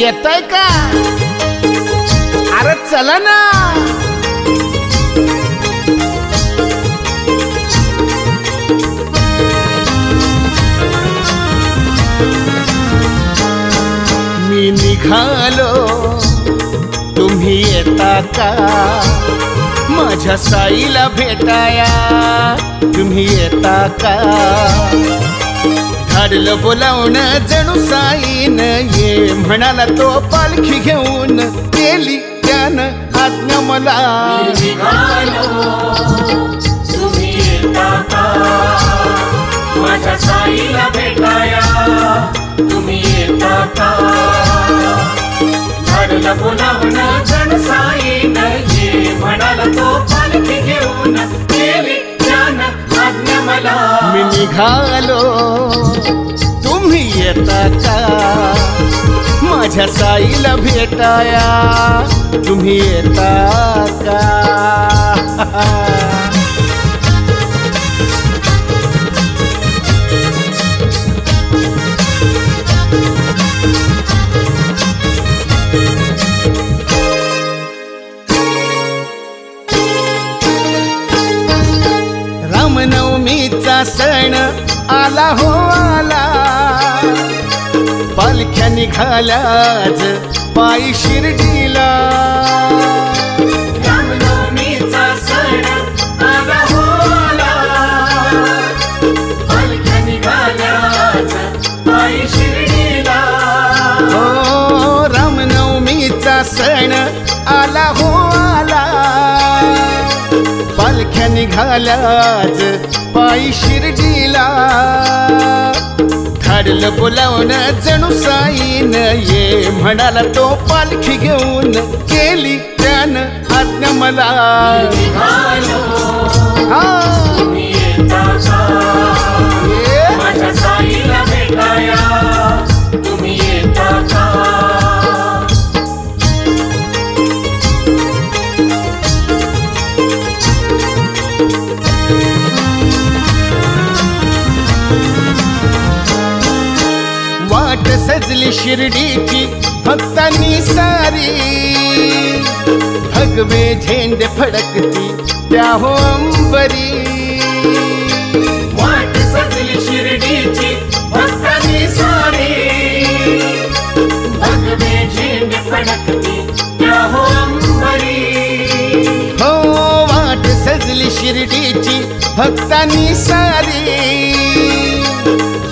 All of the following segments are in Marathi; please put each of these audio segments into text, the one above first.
येतोय का? अरे चला ना. मी निघालो तुम्ही येता का? माझ्या साईला भेटाया तुम्ही येता का? धाडलं बोलावणं जणू साईन ये म्हणाला तो पालखी घेऊन केली त्यानं आज्ञा मला. निघालो तुम्ही येता का? माझ्या साईला भेटाया तुम्ही येता का? धाडलं बोलावणं जणू साईन ये म्हणाला तो पालखी घेऊन केली त्यानं आज्ञा मला. मी निघालो तुम्ही येता का? माझ्या साईला भेटाया तुम्ही येता का? रामनवमीचा सण आला हो आला. पालख्या निघाल्याच पायी शिर्डीला. रामनवमीचा सण आला हो आला. पालख्या निघाल्याच पायी शिर्डीला. हो रामनवमीचा सण आला हो आला. पालख्या निघाल्याच पायी शिर्डीला. धाडलं बोलावणं जणू साईन ये म्हणाला तो पालखी घेऊन केली त्यानं आज्ञा मला. निघालो हा तुम्ही येता का? माझ्या साईला भेटाया तुम्ही येता का? वाट सजली शिर्डीची भक्तांनी सारी. भगवे झेंडे फडकती त्या हो अंबरी. वाट सजली शिर्डीची भक्तांनी सारी. भगवे झेंडे फडकती त्या हो अंबरी. हो वाट सजली शिर्डीची भक्तांनी सारी.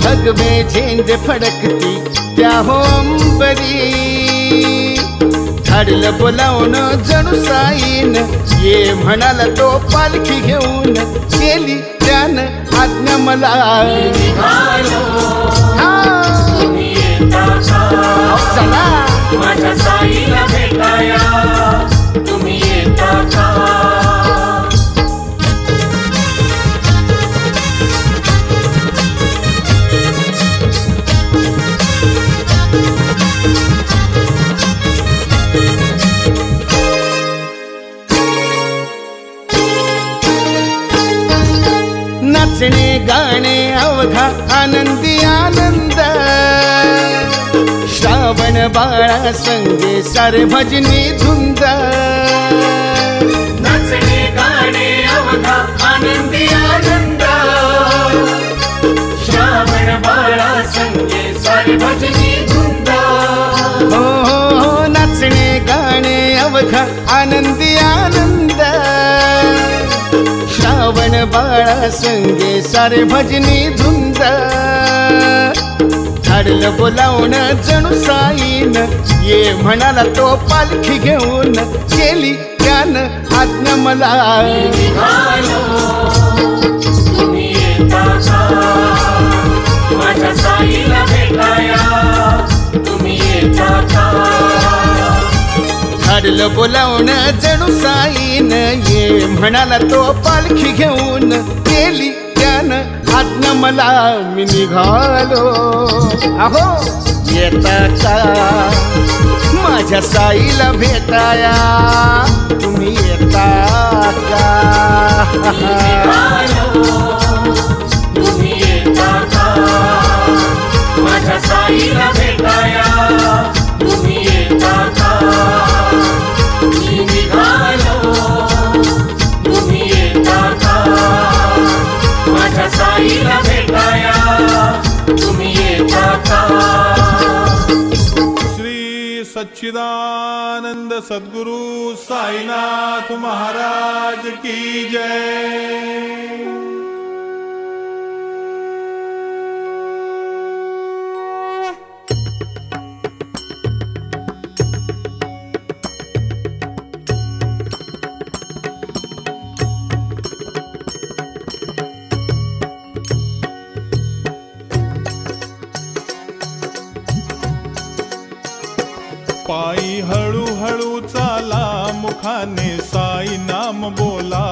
भगवे झेंडे फडकती त्या हो अंबरी. धाडलं बोलावणं जणू साईन ये म्हणाला तो पालखी घेऊन केली त्यानं आज्ञा मला. निघालो हा तुम्ही येता का? चला. माझ्या साईला भेटाया तुम्ही येता का? नाचणे गाणे अवघा आनंदी आनंद. श्रावण बाळा संगे सारे भजनी धुंद. नाचणे गाणे अवघा आनंदी आनंद. श्रावण बाळा संगे सारे भजनी धुंद. हो नाचणे गाणे अवघा आनंदी आनंद. श्रावण बाळा संगे सारे भजनी धुंद. धाडलं बोलावणं जणू साईन ये म्हणाला तो पालखी घेऊन केली त्यानं आज्ञा मला. निघालो तुम्ही येता का? माझ्या साईला भेटाया तुम्ही येता का? धाडलं बोलावणं जणू साईन ये म्हणाला तो पालखी घेऊन केली त्यानं आज्ञा मला. मी निघालो अहो येता का? माझ्या साईला भेटाया तुम्ही येता का? निघालो तुम्ही येता का? माझ्या साईला भेटाया तुम्ही सच्चिदानंद सद्गुरु साईनाथ महाराज की जय। पायी हळूहळू चाला मुखाने साई नाम बोला।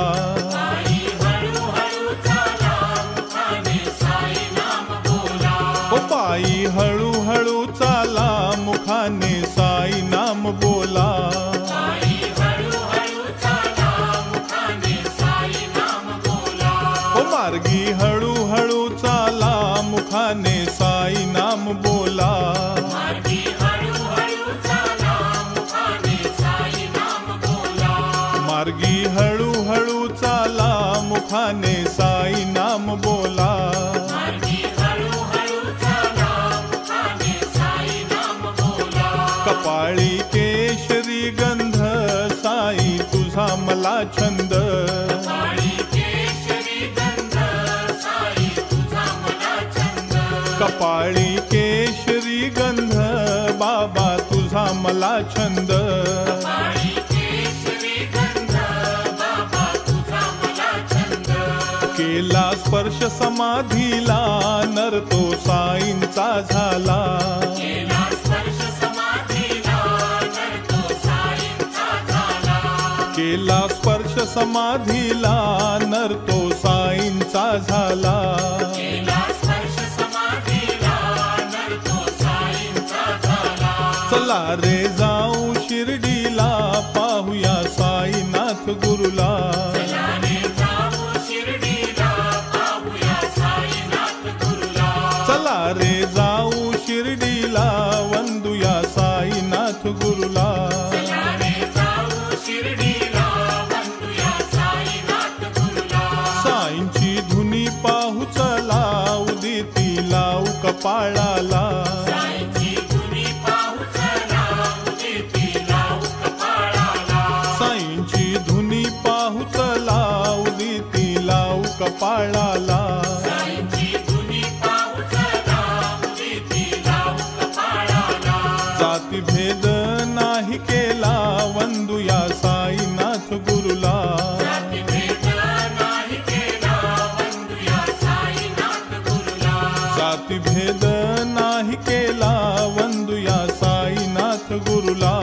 ओ पायी हळूहळू चाला मुखाने साई नाम बोला। ओ मार्गी हळूहळू चाला मुखाने साई नाम बोला। मार्गी हळूहळू चाला मुखाने साई नाम बोला। कपाळी केशरी गंध साई तुझा मला छंद। कपाळी केशरी गंध बाबा तुझा मला छंद। केला स्पर्श समाधीला नर तो साईंचा झाला। केला स्पर्श समाधीला नर तो साईंचा झाला। चला रे जाऊ शिर्डीला पाहूया साईनाथ गुरुला। चला रे जाऊ शिर्डीला वंदूया साईनाथ गुरुला। साईंची धुनी पाहू चला उदिती लावू कपाळाला। साईंची धुनी पाहू चला उदिती लावू कपाळाला। जाती भेद नाही केला वंदूया साईनाथ गुरुला। जाती भेद नाही केला वंदूया साईनाथ गुरुला।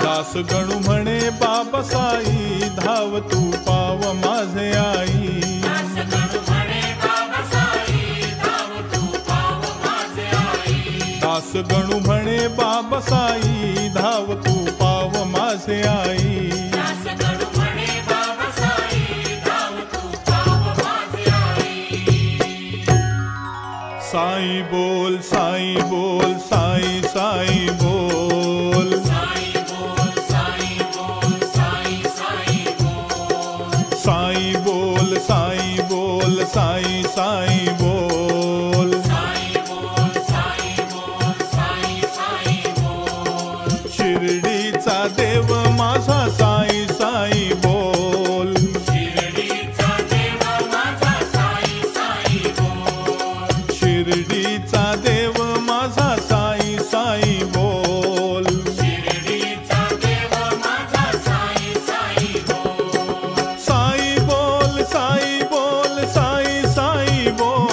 दास गणू म्हणे बाबा साई धाव तू पाव माझे आई। दास गणू म्हणे बाबा साई धाव तू पाव माझे आई। साई बोल साई बोल साई साई बोल। साई बोल साई बोल साई साई बोल। शिर्डीचा देव माझा साई साई बोल। शिर्डीचा देव माझा साई साई बोल। साई बोल साई बोल साई साई बोल।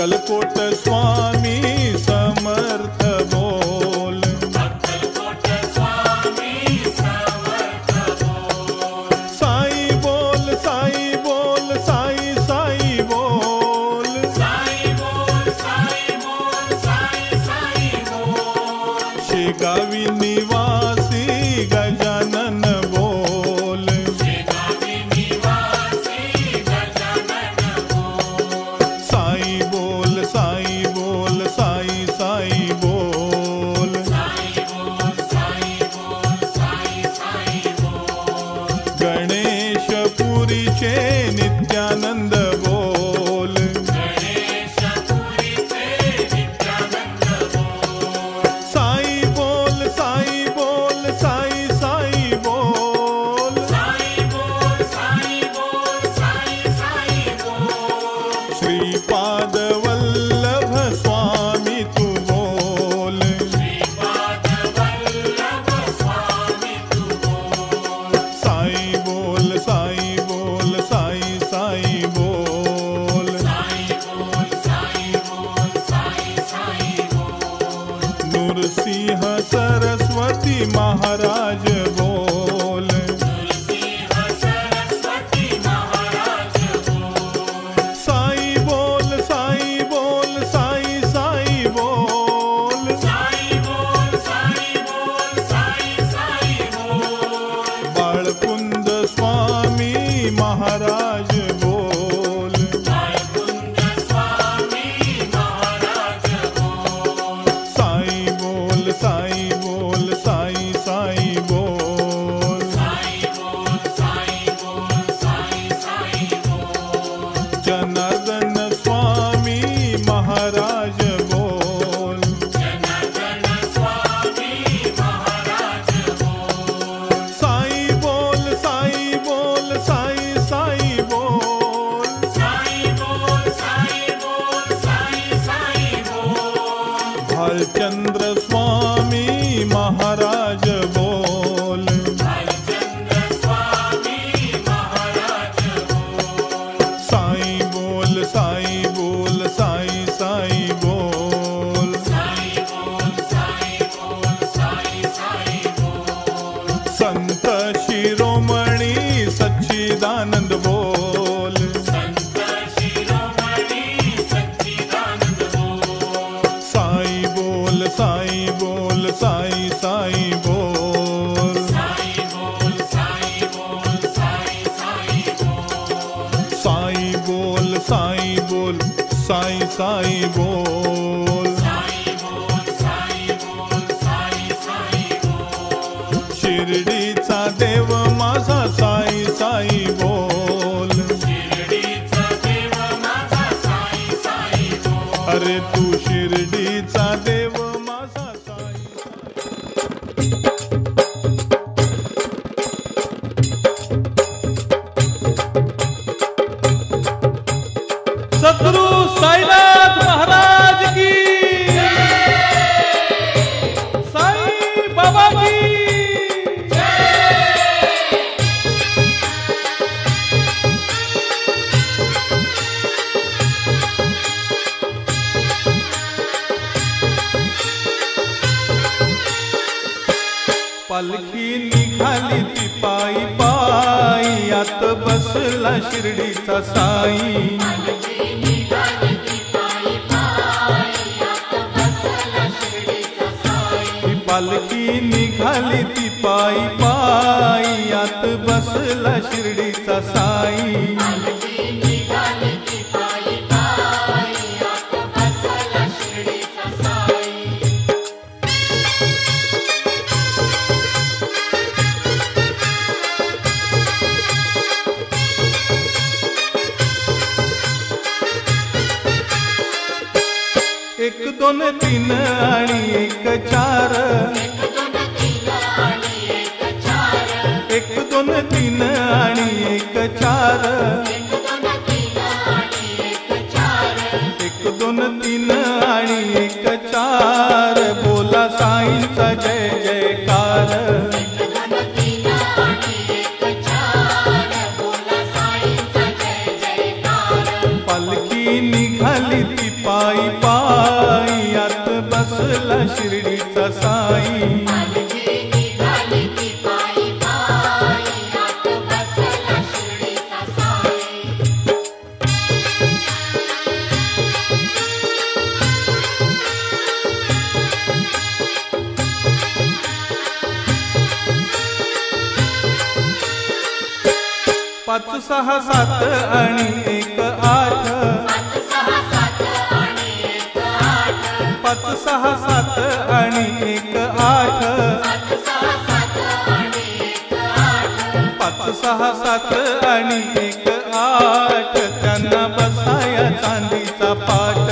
अक्कलकोट स्वामी समर्थ बोल, अक्कलकोट स्वामी समर्थ बोल, साई बोल साई बोल साई साई बोल, साई बोल साई बोल साई साई बोल, शेगावी निवासी गजानन बोल, शेगावी निवासी गजानन बोल, साई बोल साई बोल साई साई बोल, साई बोल साई बोल साई साई बोल, गणेशपुरीचे नित्यानंद बोल, गणेशपुरीचे नित्यानंद बोल, साई बोल साई बोल साई साई बोल, साई बोल साई बोल साई साई बोल, श्रीपाद वल्लभ स्वामी तू बोल, श्रीपाद वल्लभ स्वामी तू बोल, साई बोल साई बोल साई साई बोल, साई बोल साई बोल साई साई बोल, नृसिंह सरस्वती महाराज बोल, नृसिंह सरस्वती महाराज बोल, साई बोल साई बोल साई साई बोल, साई बोल साई बोल साई साई बोल, बाळकुंद स्वामी महाराज बोल, बाळकुंद स्वामी महाराज बोल, साई बोल साई बोल साई साई बोल, साई बोल साई बोल साई साई बोल, जनार्दन स्वामी महाराज बोल, जनार्दन स्वामी महाराज बोल, साई बोल साई बोल साई साई बोल, साई बोल साई बोल साई साई बोल, भालचंद्र स्वामी महाराज बोल, भालचंद्र स्वामी महाराज बोल, साई बोल साई बोल साई साई बोल, साई बोल साई बोल साई साई बोल, संत शिरोमणी सच्चिदानंद बोल, संत शिरोमणी सच्चिदानंद बोल, साई बोल साई बोल साई साई बोल, साई बोल साई बोल साई साई बोल, साई बोल साई बोल साई साई बोल, साई बोल साई बोल साई साई बोल, शिर्डीचा देव माझा साई साई बोल, शिर्डीचा देव माझा साई साई बोल, अरे तू शिर्डीचा देव माझा साई सद्गुरु साईनाथ महाराज की, साई बाबा की, पालखी निघाली ती पायी पायी, आत बसला शिर्डीचा साई, ही पालखी निघाली ती पायी पायी, आत बसला शिर्डीचा साई, एक दोन तीन आणि एक चार, एक दोन तीन आणि एक चार, एक दोन तीन आणि एक चार, बोला साईंचा जय जयकार, पालखी निघाली ती शिर्डीचा साई. पाच सहा सात आणि एक आठ, पाच सहा सात आणि एक आठ, पाच सहा सात आणि एक आठ, त्यांना बसाया चांदीचा पाट.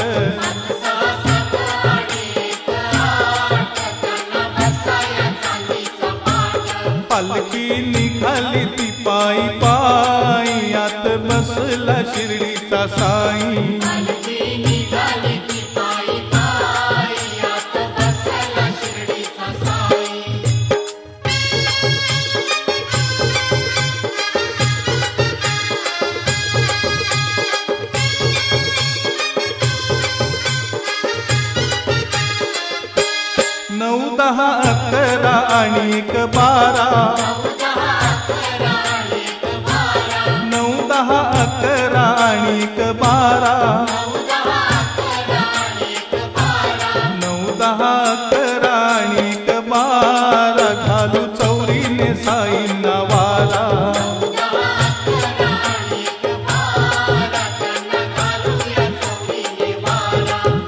पालखी निघाली ती पायी पायी, आत बसला शिर्डीचा साई. नऊ दहा अकरा आणि एक बारा, नऊ दहा अकरा आणि एक बारा, नऊ दहा अकरा आणि एक बारा, घालू चौरीने साईंना वारा.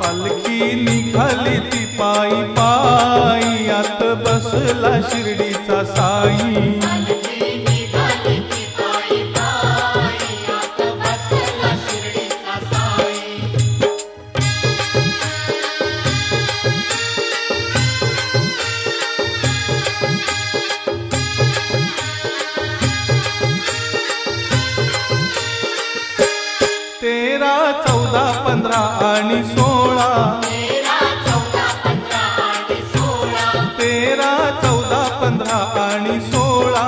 पालखी निघाली ती पायी पायी, आत बसला शिर्डीचा साई. तेरा चौदा पंधरा आणि 16, तेरा चौदा पंधरा आणि 16,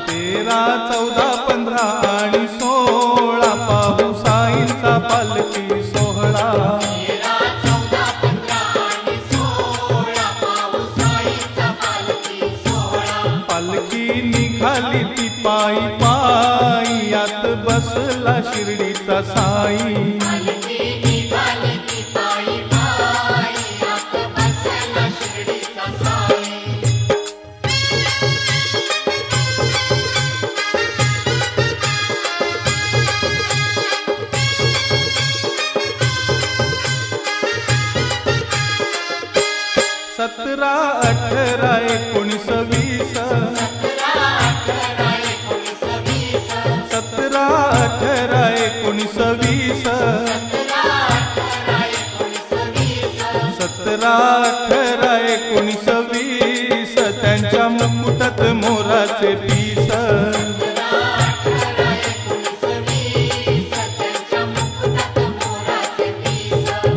तेरा चौदा पंधरा आणि 16, पाहू साईंचा पालखी सोहळा. पालखी निघाली ती पायी पायी, आत बसला शिर्डीचा साई. सतरा अठरा 19 20, सतरा अठरा 19 20, सतरा अठरा 19 20, त्यांच्या मुकुटात मोराचे पीस.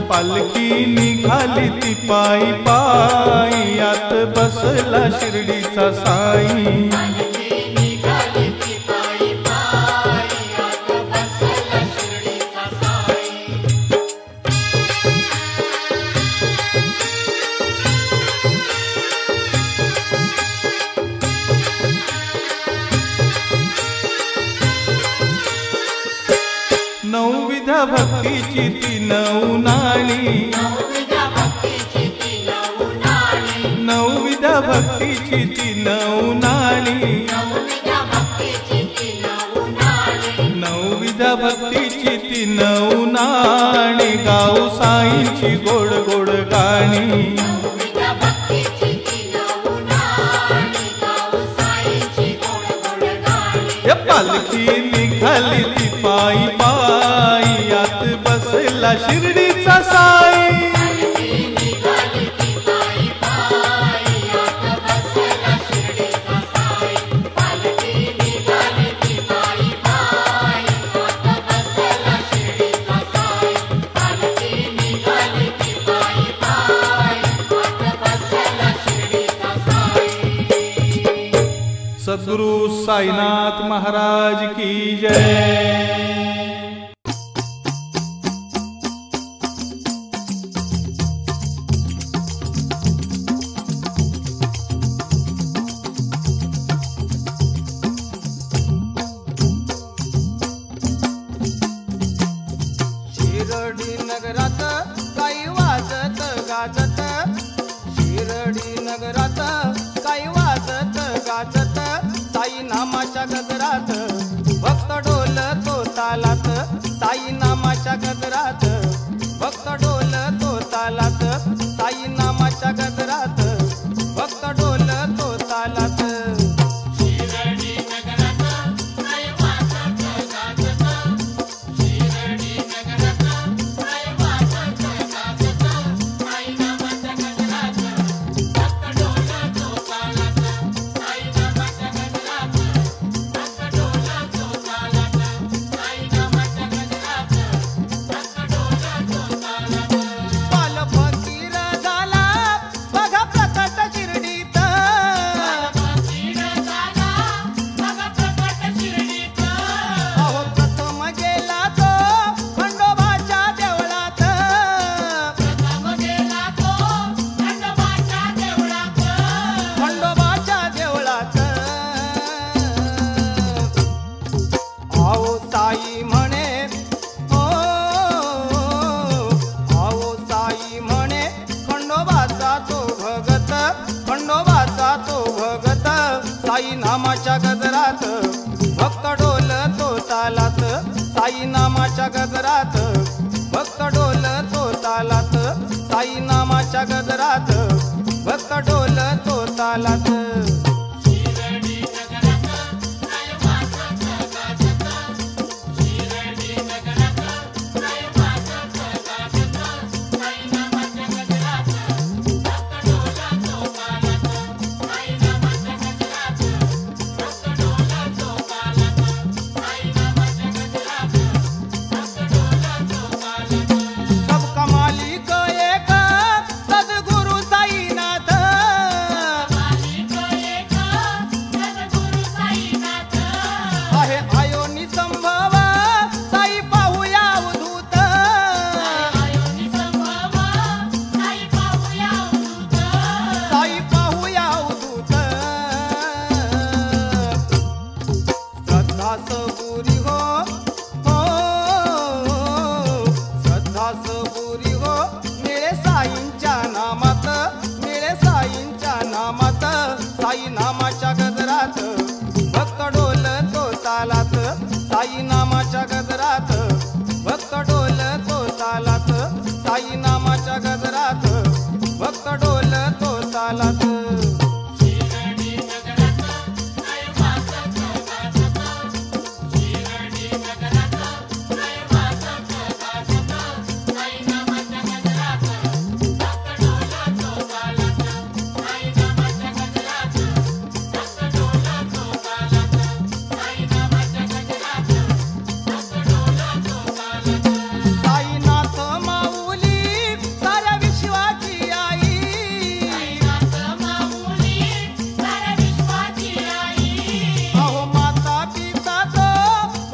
पालखी निघाली ती पायी पायी, आत बसला शिर्डीचा साई. नवविधा भक्तीची ती नऊ नाणी, नवविधा भक्तीची ती नऊ नाणी, नवविधा भक्तीची ती नऊ नाणी, गाऊ साईंची गोड गोड गाणी. पालखी निघाली ती पायी पायी, आत बसला शिर्डीचा साई. सद्गुरु साईनाथ महाराज की जय. नामाच्या गजरात भक्त डोलतो तालात साई नामाच्या गजरात भक्त डोलतो तालात साई नामाच्या गजरात भक्त डोलतो तालात शिरडी नगरात काय वाजत गाजत शिरडी नगरात काय वाजत गाजत साई नामाच्या गजरात भक्त डोलतो तालात साई नामाच्या गजरात भक्त डोलतो तालात साई नामाच्या गजरात भक्त डोलतो तालात पाल फकीर झाला बघा प्रकट शिर्डीत फकीर झाला बघा प्रकट शिर्डीत अहो प्रथम गेला तो खंडोबाच्या देवळात प्रथम गेला तो खंडोबाच्या देवळात खंडोबाच्या देवळात आओ साई म्हणे ओ आओ साई म्हणे खंडोबाचा तो भगत खंडोबाचा तो भगत साई नामाच्या गजरात भक्त डोलतो तालात साई नामाच्या गजरात भक्त डोलतो तालात साई नामाच्या गजरात भक्त डोलतो तालात शिरडी नगरात काय वाजत गाजत शिरडी नगरात काय वाजत गाजत साई नामाच्या गजरात भक्त डोलतो तालात साई नामाच्या गजरात भक्त डोलतो तालात साई नामाच्या गजरात भक्त डोलतो तालात सबका मालिक एक सद्गुरु साईनाथ मालिक एक सद्गुरु साईनाथ आहे आयोनी संभव साई पाहूया अवधूत आयोनी संभव साई पाहूया अवधूत साई पाहूया अवधूत श्रद्धा सबुरी हो श्रद्धा सबुरी हो मिळे साईंच्या नामात मिळे साईंच्या नामात साई नामाच्या गजरात भक्त डोलतो तालात साई नामाच्या गजरात भक्त डोलतो तालात साई नामाच्या गजरात भक्त डोलतो तालात शिरडी नगरात काय वाजत गाजत शिरडी नगरात काय वाजत गाजत साई नामाच्या गजरात भक्त डोलतो तालात साई नामाच्या गजरात भक्त डोलतो तालात साई नामाच्या गजरात भक्त डोलतो तालात साईनाथ माऊली साऱ्या विश्वाची आई साईनाथ माऊली साऱ्या विश्वाची आई अहो माता पिता तो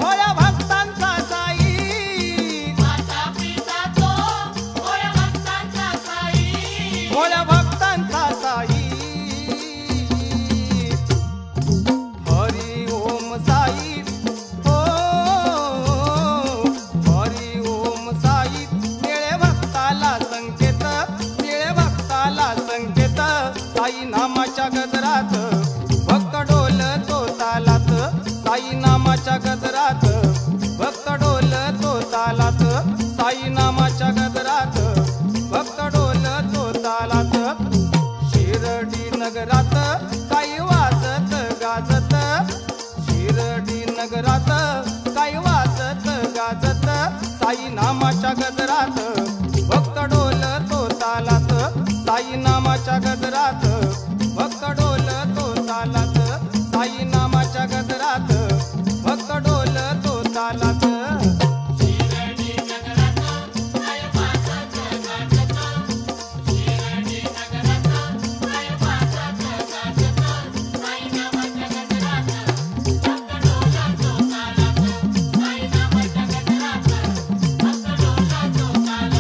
भोळ्या भक्तांचा साई माता पिता तो भोळ्या भक्तांचा साई भोळ्या भक्तांचा साई हरी ओम साई ओ हरी ओम साई मिळे भक्ताला संकेत मिळे भक्ताला संकेत साई नामाच्या गजरात भक्त डोलतो तालात साई नामाच्या गजरात भक्त डोलतो तालात साई नामाच्या गजरात भक्त डोलतो तालात शिरडी नगरात काही वाजत गाजत शिरडी नगरात काही वाजत गाजत साई नामाच्या गजरात भक्त डोलतो तालात साई नामाच्या गजरात भक्त डोलतो तालात साई नामाच्या गजरात भक्त डोलतो तालात शिरडी नगरात काय वाजत गाजत शिरडी नगरात काय वाजत गाजत साई नामाच्या गजरात भक्त डोलतो तालात साई नामाच्या गजरात भक्त डोलतो तालात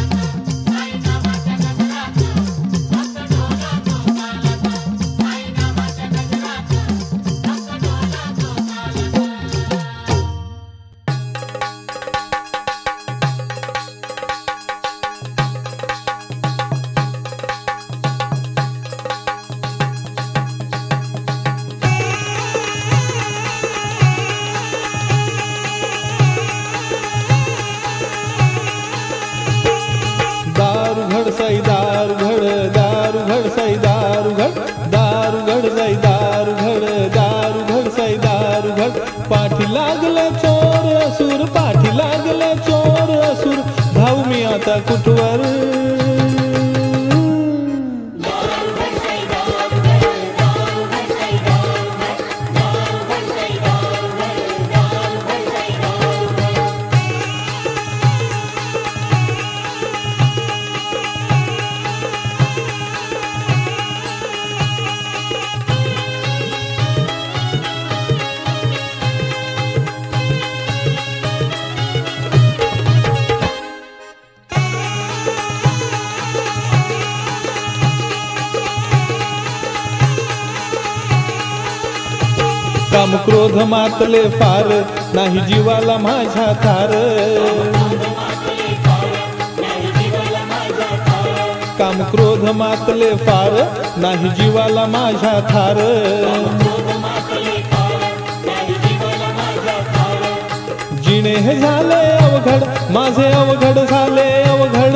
पाठी लागले चोर असुर, पाठी लागले चोर असुर, धावू मी आता कुठवर. काम क्रोध मातले फार, नाही जीवाला माझ्या थार. काम क्रोध मातले फार, नाही जीवाला माझ्या थार. जिणे हे झाले अवघड, माझे अवघड झाले अवघड.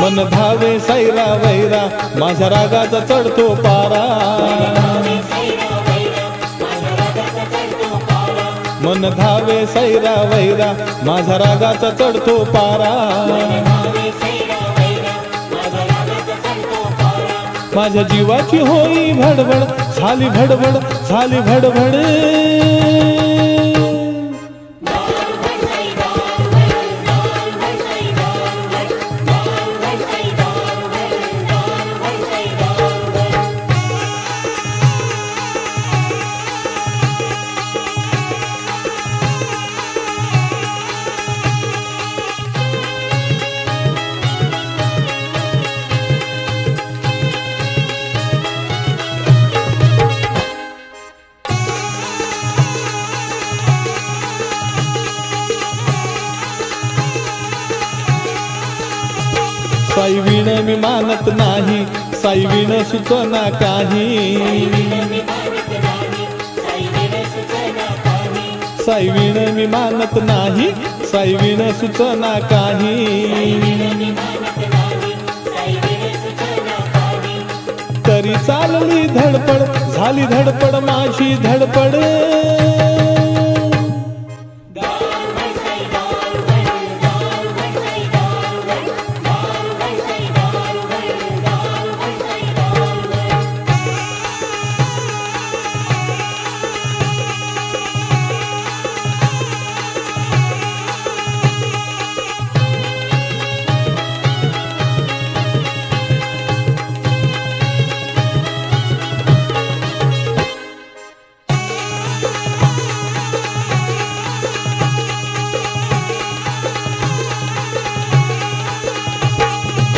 मन धावे सैरा वैरा, माझ्या रागाचा चढतो पारा. मन धावे सैरा वैरा, माझ्या रागाचा चढतो पारा. माझ्या जीवाची होई भडभड, झाली भडभड, झाली भडभड. साई विण मी मानत नाही, साई विण सुचना काही. साई विण मी मानत नाही, साई विण सुचना काही. तरी चालली धडपड, झाली धडपड माझी धडपड.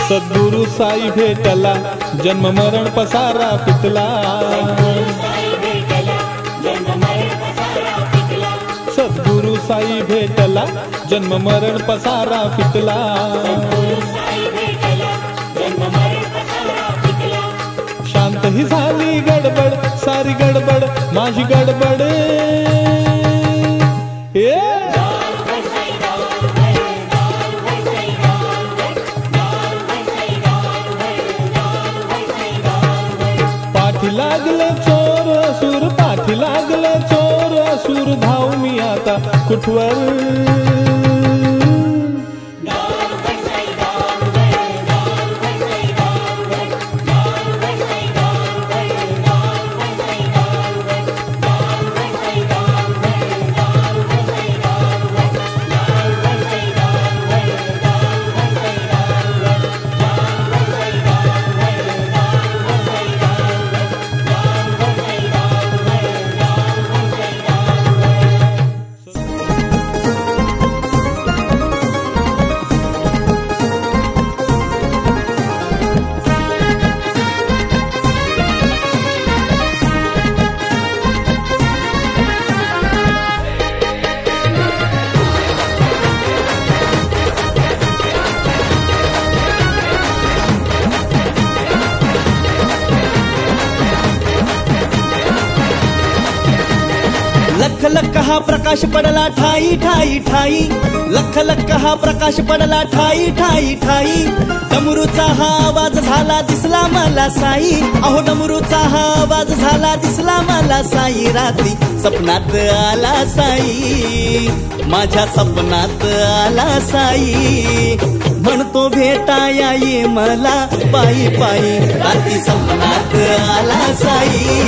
सद्गुरु साई भेटला, जन्म मरण पसारा फिटला. सद्गुरु साई भेटला, जन्म मरण पसारा फिटला. शांत ही झाली गडबड, सारी गडबड माझी गडबड. पाठी लागले चोर असुर, पाठी लागले चोर असुर, धावू मी आता कुठवर. लख लख हा प्रकाश पडला ठाई ठाई ठाई, लख लख हा प्रकाश पडला ठाई ठाई ठाई. डमरूचा हा आवाज झाला दिसला मला साई, अहो डमरूचा हा आवाज झाला दिसला मला साई. रात्री सपनात आला साई, माझ्या सपनात आला साई. म्हणतो भेटाया ये मला पायी पायी, रात्री सपनात आला साई.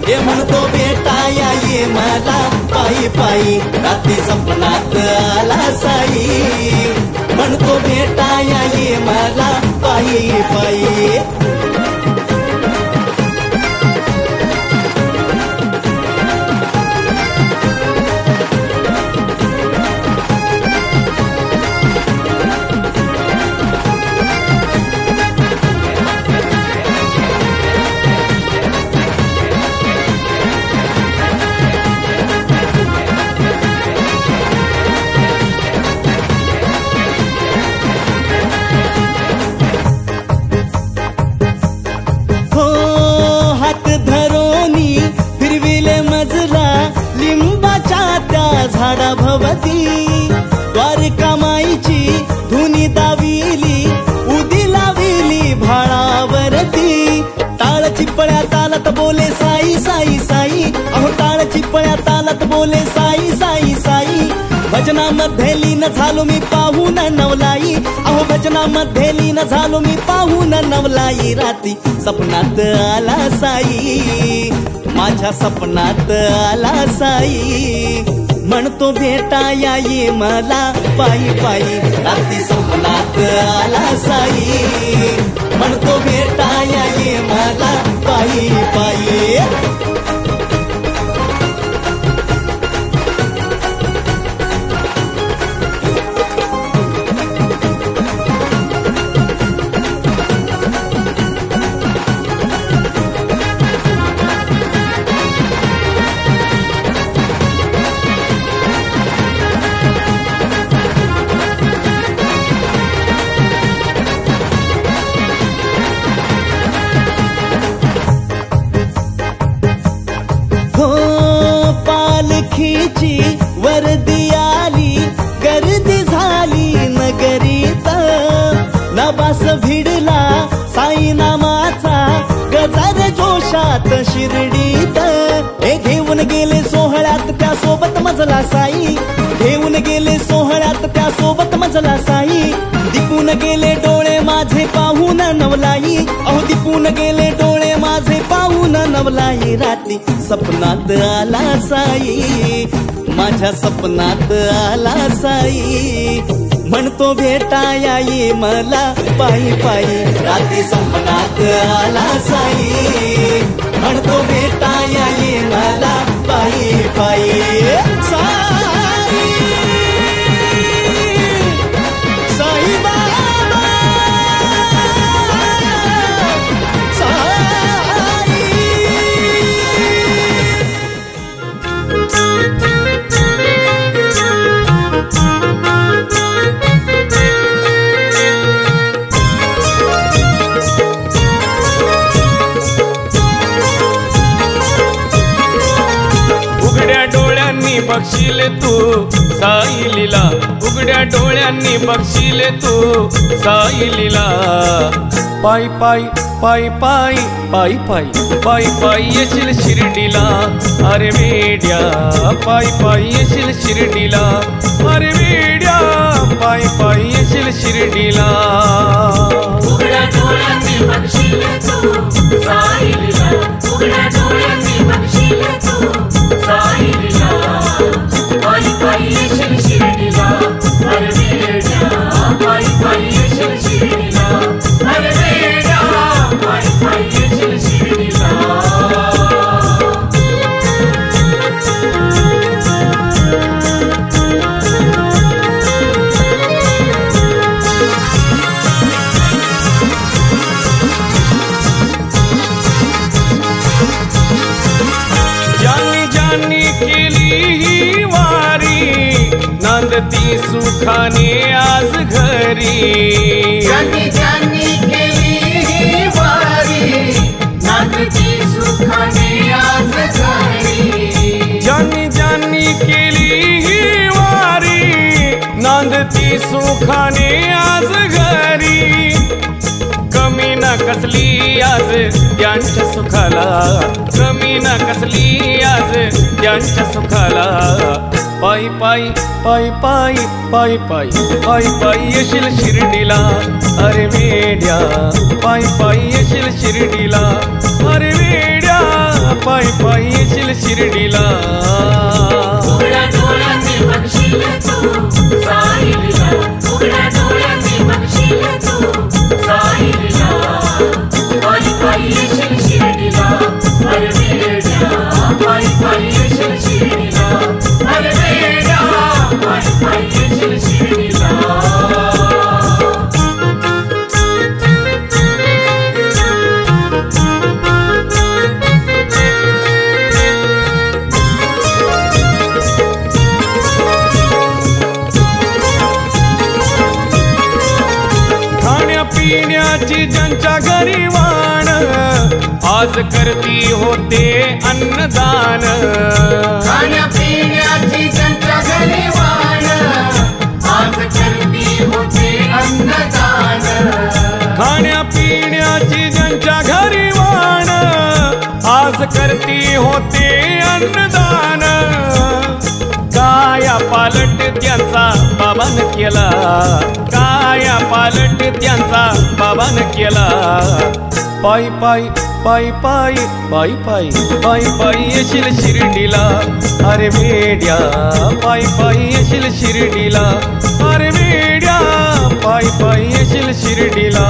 हे म्हणतो भेटाया ये मला पायी पायी, रात्री सपनात आला साई. म्हणतो भेटाया ये मला पायी पायी. झाडा भवती द्वारका माईची धुनी दाविली, उदी लाविली भाळावरती. टाळ चिपळ्या तालत बोले साई साई साई, अहो टाळ चिपळ्या तालत बोले साई साई साई. भजनामध्ये लीन झालो मी पाहून नवलाई, अहो भजनामध्ये लीन झालो मी पाहून नवलाई. रात्री सपनात आला साई, माझ्या सपनात आला साई. म्हणतो भेटाया ये मला पायी पायी, रात्री सपनात आला साई. म्हणतो भेटाया ये मला पायी पायी. पालखीची वर्दी आली, गर्दी झाली नगरीत. नबास भिडला साई नामाचा, गजर जोशात शिर्डीत. हे घेऊन गेले सोहळ्यात त्या सोबत मजला साई, घेऊन गेले सोहळ्यात त्या सोबत मजला साई. दिपून गेले डोळे माझे पाहून नवलाई, अहो दिपून गेले डोळे माझे पाहून नवलाई. रात्री सपनात आला साई, माझ्या सपनात आला साई. म्हणतो भेटाया ये मला पायी पायी, रात्री सपनात आला साई. म्हणतो भेटाया ये मला पायी पायी. साई साई बाबा साई. उघड्या डोळ्यांनी बघशील तू साई लीला, उघड्या डोळ्यांनी बघशील तू साई लीला. पायी पायी पायी पायी पायी पायी पायी पायी येशील शिर्डीला, अरे वेड्या पायी पायी येशील शिर्डीला, अरे वेड्या पायी पायी येशील शिर्डीला. उघड्या डोळ्यांनी बघशील तू साई लीला, उघड्या डोळ्यांनी बघशील तू साई लीला. पायी पायी येशील शिर्डीला, अरे वेड्या पायी पायी येशील शिर्डीला, अरे वेड्या पायी पायी येशील शिर्डीला. नांदती सुखाने आज घरी, ज्यांनी ज्यांनी केली ही वारी, नांदती सुखाने आज घरी. ज्यांनी सुखाने आज घरी कमी ना कसली आज त्यांच्या सुखाला कमी ना कसली आज त्यांच्या सुखाला पायी पायी पायी पायी पायी पायी पायी पायी येशील शिर्डीला अरे वेड्या पायी पायी येशील शिर्डीला अरे वेड्या पायी पायी येशील शिर्डीला उघड्या डोळ्यांनी बघशील तू साईलीला उघड्या डोळ्यांनी बघशील तू साईलीला पायी पायी येशील शिर्डीला अरे वेड्या पायी पायी येशील शिर्डीला अरे वेड्या पायी पायी येशील शिर्डीला पिण्याची ज्यांच्या घरी वाण आज करती होते अन्नदान खाण्यापिण्याची ज्यांच्या घरी वाण आज करती होते अन्नदान खाण्यापिण्याची ज्यांच्या घरी वाण आज करती होते अन्नदान काया पालट त्यांचा बाबानं केला काया पालट त्यांचा बाबानं केला पायी पायी पायी पायी पायी पायी पायी पायी येशील शिर्डीला अरे वेड्या पायी पायी येशील शिर्डीला अरे वेड्या पायी पायी येशील शिर्डीला